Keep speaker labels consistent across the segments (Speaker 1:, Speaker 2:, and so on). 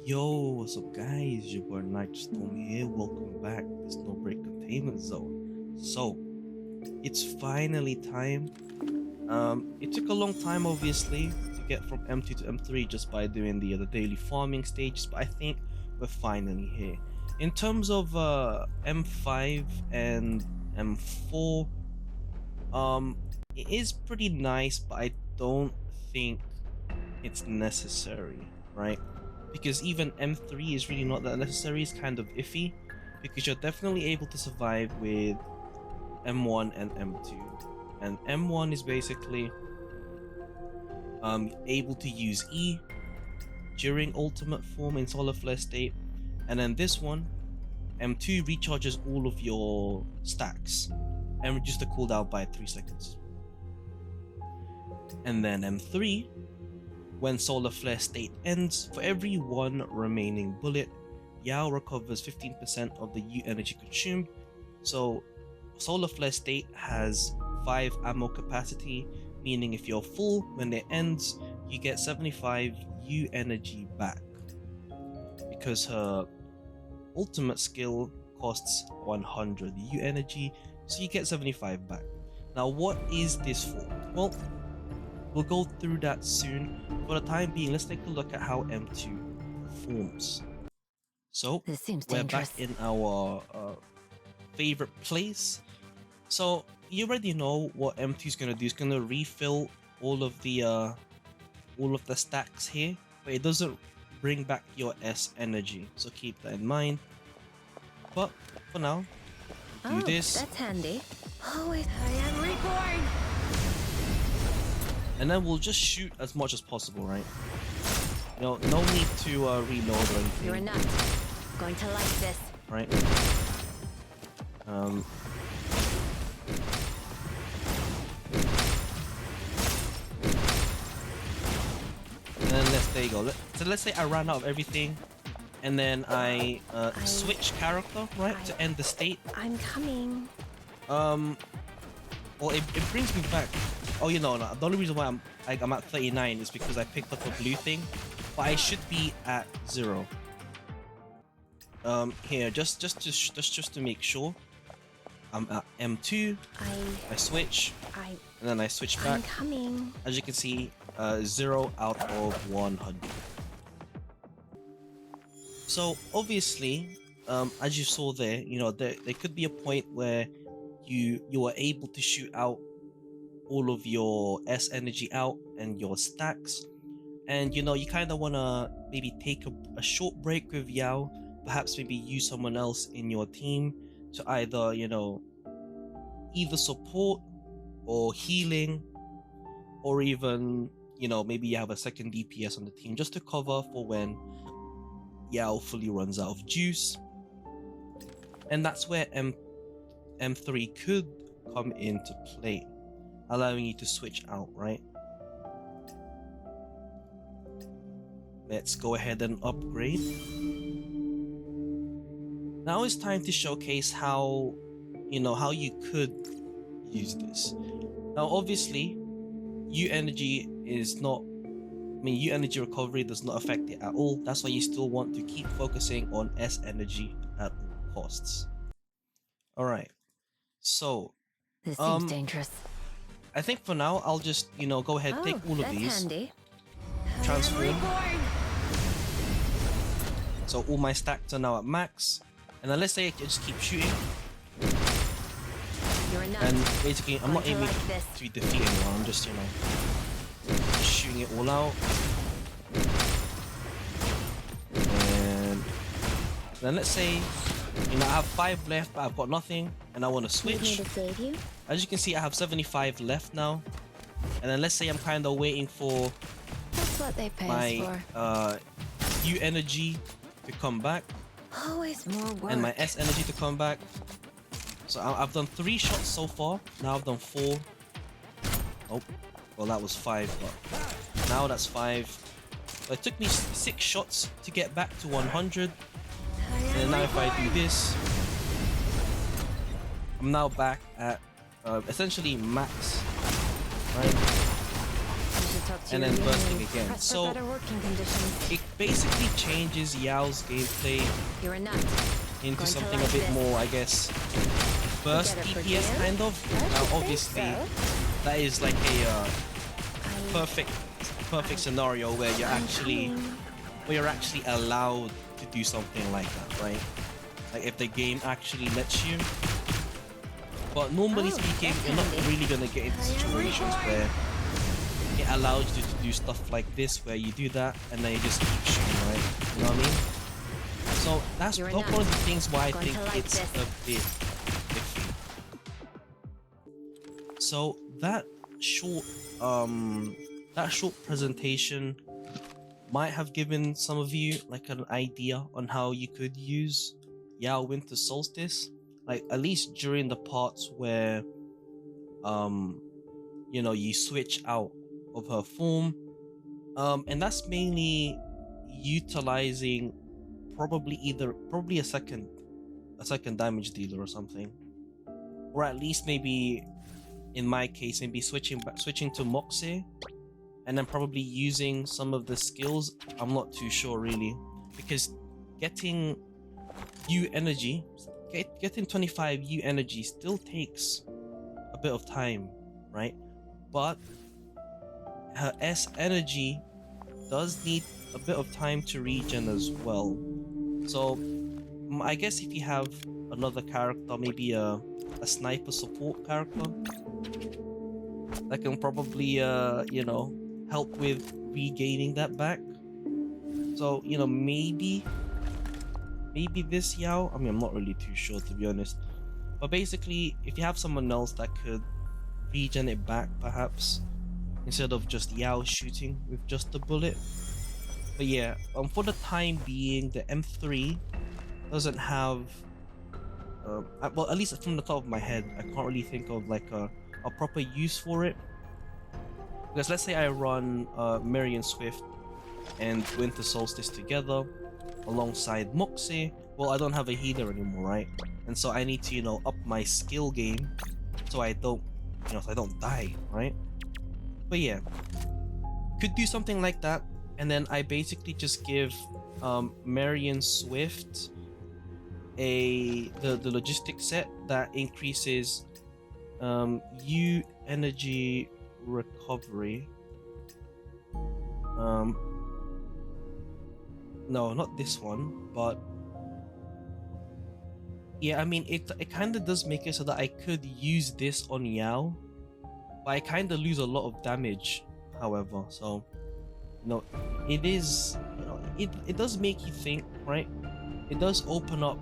Speaker 1: Yo, what's up guys? Your boy Nitrostorm here. Welcome back to Snowbreak Containment Zone. So, it's finally time. It took a long time obviously to get from M2 to M3 just by doing the daily farming stages, but I think we're finally here. In terms of M5 and M4, it is pretty nice, but I don't think it's necessary, right? Because even M3 is really not that necessary. It's kind of iffy because you're definitely able to survive with M1 and M2. And M1 is basically able to use E during ultimate form in solar flare state, and then this one, M2, recharges all of your stacks and reduces the cooldown by 3 seconds. And then M3, when solar flare state ends, for every 1 remaining bullet, Yao recovers 15% of the U energy consumed. So solar flare state has 5 ammo capacity, meaning if you're full when it ends, you get 75 U energy back. Because her ultimate skill costs 100 U energy, so you get 75 back. Now what is this for? Well, we'll go through that soon. For the time being, let's take a look at how M2 performs. So we're back in our favorite place. So you already know what M2 is gonna do. It's gonna refill all of the stacks here, but it doesn't bring back your S energy. So keep that in mind. But for now, do this.
Speaker 2: That's handy. Oh, I am reborn.
Speaker 1: And then we'll just shoot as much as possible, right? You know, no need to reload or anything.
Speaker 2: You're a nut. Going to like this.
Speaker 1: Right? And then there you go. So let's say I ran out of everything, and then I switch character, right, to end the state.
Speaker 2: I'm coming.
Speaker 1: Well, it brings me back. Oh, you know, the only reason why I'm at 39 is because I picked up a blue thing, but I should be at 0. Here, just to make sure, I'm at M2. I switch, and then I switch back.
Speaker 2: I'm coming.
Speaker 1: As you can see, 0 out of 100. So obviously, as you saw there, you know, there could be a point where you are able to shoot out all of your S energy out and your stacks, and you know, you kind of want to maybe take a short break with Yao, perhaps maybe use someone else in your team to either, you know, either support or healing, or even, you know, maybe you have a second DPS on the team just to cover for when Yao fully runs out of juice. And that's where M3 could come into play, allowing you to switch out, right? Let's go ahead and upgrade. Now it's time to showcase how, you know, how you could use this. Now obviously, U energy is not, U energy recovery does not affect it at all. That's why you still want to keep focusing on S energy at all costs. Alright, so
Speaker 2: This seems dangerous.
Speaker 1: I think for now I'll just, you know, go ahead, take all of these,
Speaker 2: handy.
Speaker 1: transform. So all my stacks are now at max, and then let's say I just keep shooting. And basically, I'm not aiming to defeat anyone. I'm just, you know, just shooting it all out. And then let's say, you know, I have 5 left, but I've got nothing, and I want to switch. As you can see, I have 75 left now. And then let's say I'm kind of waiting for my U energy to come back.
Speaker 2: Always more work.
Speaker 1: And my S energy to come back. So I've done 3 shots so far. Now I've done 4. Oh, well that was 5, but now that's 5. But it took me 6 shots to get back to 100. And then now if I do this, I'm now back at essentially max, right?
Speaker 2: talk to
Speaker 1: and
Speaker 2: your
Speaker 1: then
Speaker 2: union.
Speaker 1: bursting again.
Speaker 2: Press for
Speaker 1: So
Speaker 2: better working conditions.
Speaker 1: it basically changes Yao's gameplay
Speaker 2: You're a nut.
Speaker 1: into
Speaker 2: Going to
Speaker 1: something a
Speaker 2: like
Speaker 1: bit
Speaker 2: this.
Speaker 1: more, I guess, burst
Speaker 2: Get it for
Speaker 1: DPS
Speaker 2: you?
Speaker 1: kind of.
Speaker 2: I should
Speaker 1: Now,
Speaker 2: think
Speaker 1: obviously,
Speaker 2: so.
Speaker 1: that is like a
Speaker 2: I-
Speaker 1: perfect scenario where you're
Speaker 2: I'm
Speaker 1: actually
Speaker 2: coming.
Speaker 1: allowed to do something like that, right? Like if the game actually lets you. But normally
Speaker 2: Oh,
Speaker 1: speaking,
Speaker 2: that's
Speaker 1: you're not
Speaker 2: handy.
Speaker 1: really gonna get into
Speaker 2: I am
Speaker 1: situations
Speaker 2: reborn.
Speaker 1: where it allows you to do stuff like this, where you do that and then you just keep shooting, right? You know what I mean? So that's
Speaker 2: You're a
Speaker 1: one
Speaker 2: nut.
Speaker 1: of the things why I
Speaker 2: Going
Speaker 1: think
Speaker 2: to like
Speaker 1: it's
Speaker 2: this.
Speaker 1: a bit iffy. So short that short presentation might have given some of you like an idea on how you could use Yao Winter Solstice, like at least during the parts where you switch out of her form, and that's mainly utilizing probably a second damage dealer or something, or at least maybe in my case maybe switching to Moxie, and then probably using some of the skills. I'm not too sure really, because getting U energy, getting 25 U energy still takes a bit of time, right? But her S energy does need a bit of time to regen as well. So I guess if you have another character, maybe a sniper support character that can probably help with regaining that back. So maybe this Yao. I mean, I'm not really too sure, to be honest. But basically, if you have someone else that could regen it back, perhaps instead of just Yao shooting with just a bullet. But yeah, for the time being, the M3 doesn't have. Well, at least from the top of my head, I can't really think of like a proper use for it. Because let's say I run Marion Swift and Winter Solstice together alongside Moxie. Well, I don't have a healer anymore, right? And so I need to, up my skill game so I don't, die, right? But yeah, could do something like that, and then I basically just give Marion Swift the logistic set that increases U energy recovery. No, not this one, but yeah, I mean it kind of does make it so that I could use this on Yao, but I kind of lose a lot of damage, however. So it is, it does make you think, right? It does open up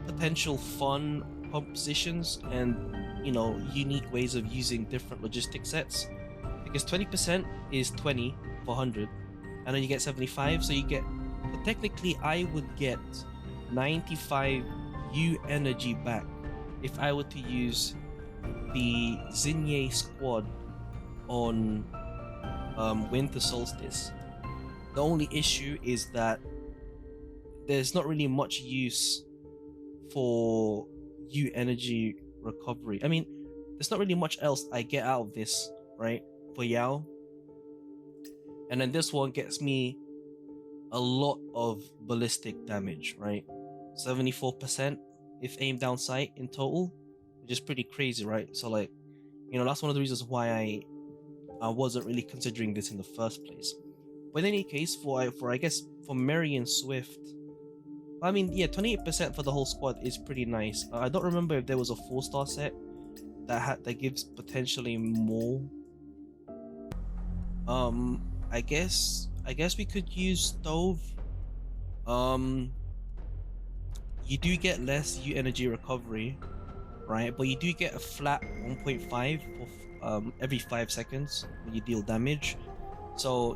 Speaker 1: potential fun compositions and unique ways of using different logistic sets, because 20% is 20 for 100, and then you get 75, so technically I would get 95 U energy back if I were to use the Zinye squad on Winter Solstice. The only issue is that there's not really much use for U energy recovery. I mean, there's not really much else I get out of this, right? For Yao. And then this one gets me a lot of ballistic damage, right? 74% if aimed down sight in total, which is pretty crazy, right? So like, that's one of the reasons why I wasn't really considering this in the first place. But in any case, for I guess for Marion Swift, I mean, yeah, 28% for the whole squad is pretty nice. I don't remember if there was a 4-star set that gives potentially more. I guess we could use Stove. You do get less U energy recovery, right? But you do get a flat 1.5 for every 5 seconds when you deal damage. So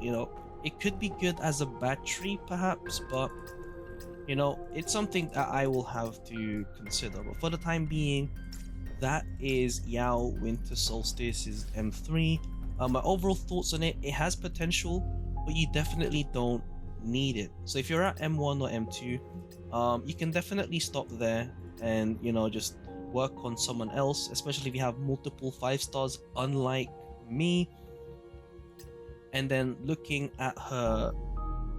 Speaker 1: it could be good as a battery, perhaps, but it's something that I will have to consider. But for the time being, that is Yao Winter Solstice's M3. My overall thoughts on it: it has potential, but you definitely don't need it. So if you're at M1 or M2, you can definitely stop there and just work on someone else, especially if you have multiple 5 stars, unlike me. And then looking at her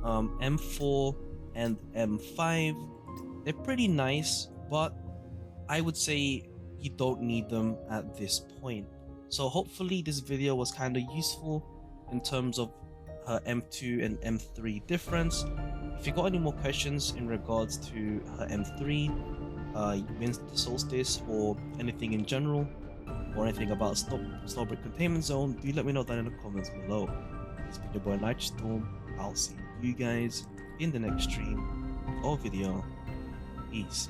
Speaker 1: M4 and M5, they're pretty nice, but I would say you don't need them at this point. So hopefully this video was kind of useful in terms of her M2 and M3 difference. If you got any more questions in regards to her M3, Winter Solstice, or anything in general, or anything about Snowbreak Containment Zone, do let me know down in the comments below. It's been your boy Nitrostorm. I'll see you guys in the next stream or video. Peace.